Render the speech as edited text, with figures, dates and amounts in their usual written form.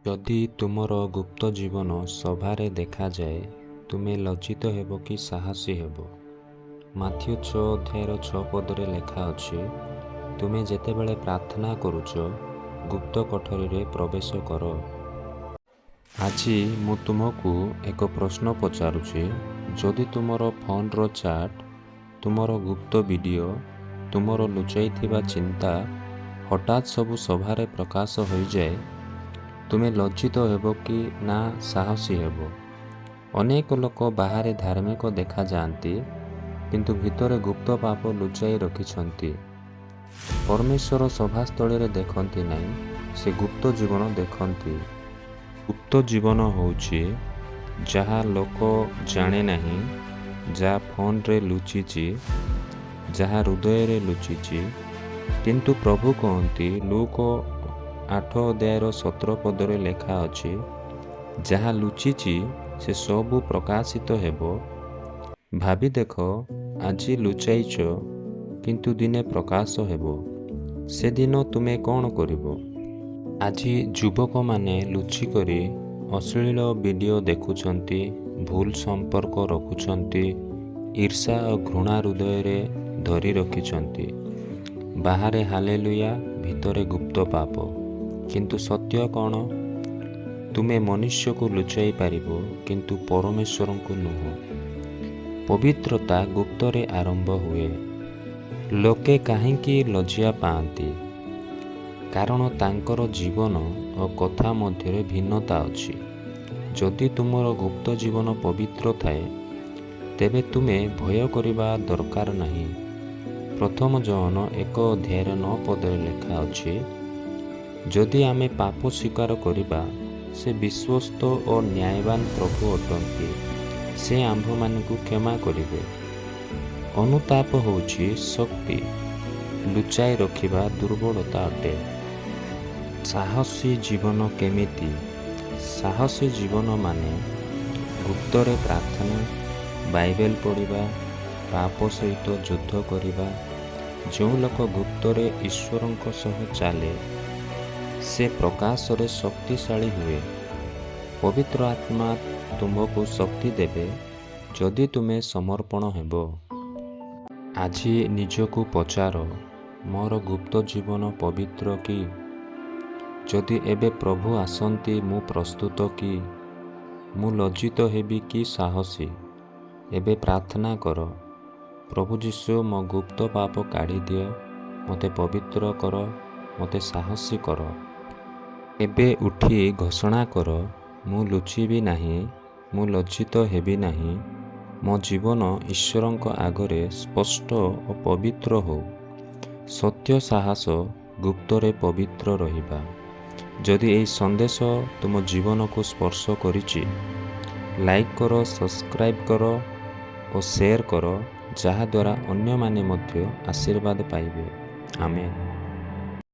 ଯଦି ତୁମର ଗୁପ୍ତ ଜୀବନ ସଭାରେ ଦେଖାଯାଏ, ତୁମେ ଲଜ୍ଜିତ ହେବ କି ସାହସୀ ହେବ? ମାଥ୍ୟୁ 6:6 ଲେଖା ଅଛି, ତୁମେ ଯେତେବେଳେ ପ୍ରାର୍ଥନା କରୁଛ, ଗୁପ୍ତ କୋଠରୀରେ ପ୍ରବେଶ କର। ଆଜି ମୁଁ ତୁମକୁ ଏକ ପ୍ରଶ୍ନ ପଚାରୁଛି, ଯଦି ତୁମର ଫୋନର ଚାଟ୍, ତୁମର ଗୁପ୍ତ ଭିଡ଼ିଓ, ତୁମର ଲୁଚାଇଥିବା ଚିନ୍ତା ହଠାତ୍ ସବୁ ସଭାରେ ପ୍ରକାଶ ହୋଇଯାଏ, ତୁମେ ଲଜ୍ଜିତ ହେବ କି ନା ସାହସୀ ହେବ? ଅନେକ ଲୋକ ବାହାରେ ଧାର୍ମିକ ଦେଖାଯାଆନ୍ତି, କିନ୍ତୁ ଭିତରେ ଗୁପ୍ତ ପାପ ଲୁଚାଇ ରଖିଛନ୍ତି। ପରମେଶ୍ୱର ସଭାସ୍ଥଳୀରେ ଦେଖନ୍ତି ନାହିଁ, ସେ ଗୁପ୍ତ ଜୀବନ ଦେଖନ୍ତି। ଗୁପ୍ତ ଜୀବନ ହେଉଛି ଯାହା ଲୋକ ଜାଣେ ନାହିଁ, ଯାହା ଫୋନରେ ଲୁଚିଛି, ଯାହା ହୃଦୟରେ ଲୁଚିଛି। କିନ୍ତୁ ପ୍ରଭୁ କହନ୍ତି, ଲୁକ 8:17 ଲେଖା ଅଛି, ଯାହା ଲୁଚିଛି ସେ ସବୁ ପ୍ରକାଶିତ ହେବ। ଭାବି ଦେଖ, ଆଜି ଲୁଚାଇଛ, କିନ୍ତୁ ଦିନେ ପ୍ରକାଶ ହେବ। ସେଦିନ ତୁମେ କ'ଣ କରିବ? ଆଜି ଯୁବକମାନେ ଲୁଚିକରି ଅଶ୍ଳୀଳ ଭିଡ଼ିଓ ଦେଖୁଛନ୍ତି, ଭୁଲ ସମ୍ପର୍କ ରଖୁଛନ୍ତି, ଈର୍ଷା ଓ ଘୃଣା ହୃଦୟରେ ଧରି ରଖିଛନ୍ତି। ବାହାରେ ହାଲେଲୁୟା, ଭିତରେ ଗୁପ୍ତ ପାପ। କିନ୍ତୁ ସତ୍ୟ କ'ଣ? ତୁମେ ମନୁଷ୍ୟକୁ ଲୁଚାଇ ପାରିବ, କିନ୍ତୁ ପରମେଶ୍ୱରଙ୍କୁ ନୁହଁ। ପବିତ୍ରତା ଗୁପ୍ତରେ ଆରମ୍ଭ ହୁଏ। ଲୋକେ କାହିଁକି ଲଜ୍ଜା ପାଆନ୍ତି? କାରଣ ତାଙ୍କର ଜୀବନ ଓ କଥା ମଧ୍ୟରେ ଭିନ୍ନତା ଅଛି। ଯଦି ତୁମର ଗୁପ୍ତ ଜୀବନ ପବିତ୍ର ଥାଏ, ତେବେ ତୁମେ ଭୟ କରିବା ଦରକାର ନାହିଁ। ପ୍ରଥମ ଜୋହନ 1:9 ଲେଖା ଅଛି, ଯଦି ଆମେ ପାପ ସ୍ୱୀକାର କରିବା, ସେ ବିଶ୍ୱସ୍ତ ଓ ନ୍ୟାୟବାନ ପ୍ରଭୁ ଅଟନ୍ତି, ସେ ଆମ୍ଭମାନଙ୍କୁ କ୍ଷମା କରିବେ। ଅନୁତାପ ହେଉଛି ଶକ୍ତି, ଲୁଚାଇ ରଖିବା ଦୁର୍ବଳତା ଅଟେ। ସାହସୀ ଜୀବନ କେମିତି? ସାହସୀ ଜୀବନ ମାନେ ଗୁପ୍ତରେ ପ୍ରାର୍ଥନା, ବାଇବେଲ ପଢ଼ିବା, ପାପ ସହିତ ଯୁଦ୍ଧ କରିବା। ଯେଉଁ ଲୋକ ଗୁପ୍ତରେ ଈଶ୍ୱରଙ୍କ ସହ ଚାଲେ, ସେ ପ୍ରକାଶରେ ଶକ୍ତିଶାଳୀ ହୁଏ। ପବିତ୍ର ଆତ୍ମା ତୁମକୁ ଶକ୍ତି ଦେବେ ଯଦି ତୁମେ ସମର୍ପଣ ହେବ। ଆଜି ନିଜକୁ ପଚାର, ମୋର ଗୁପ୍ତ ଜୀବନ ପବିତ୍ର କି? ଯଦି ଏବେ ପ୍ରଭୁ ଆସନ୍ତି, ମୁଁ ପ୍ରସ୍ତୁତ କି? ମୁଁ ଲଜ୍ଜିତ ହେବି କି ସାହସୀ? ଏବେ ପ୍ରାର୍ଥନା କର, ପ୍ରଭୁ ଯୀଶୁ, ମୋ ଗୁପ୍ତ ପାପ କାଢ଼ିଦିଅ, ମୋତେ ପବିତ୍ର କର, ମୋତେ ସାହସୀ କର। ଏବେ ଉଠି ଘୋଷଣା କର, ମୁଁ ଲୁଚିବି ନାହିଁ, ମୁଁ ଲଜ୍ଜିତ ହେବି ନାହିଁ। ମୋ ଜୀବନ ଈଶ୍ୱରଙ୍କ ଆଗରେ ସ୍ପଷ୍ଟ ଓ ପବିତ୍ର ହେଉ। ସତ୍ୟ ସାହସ ଗୁପ୍ତରେ ପବିତ୍ର ରହିବା। ଯଦି ଏହି ସନ୍ଦେଶ ତୁମ ଜୀବନକୁ ସ୍ପର୍ଶ କରିଛି, ଲାଇକ୍ କର, ସବସ୍କ୍ରାଇବ୍ କର ଓ ସେୟାର କର, ଯାହାଦ୍ୱାରା ଅନ୍ୟମାନେ ମଧ୍ୟ ଆଶୀର୍ବାଦ ପାଇବେ। ଆମେନ୍।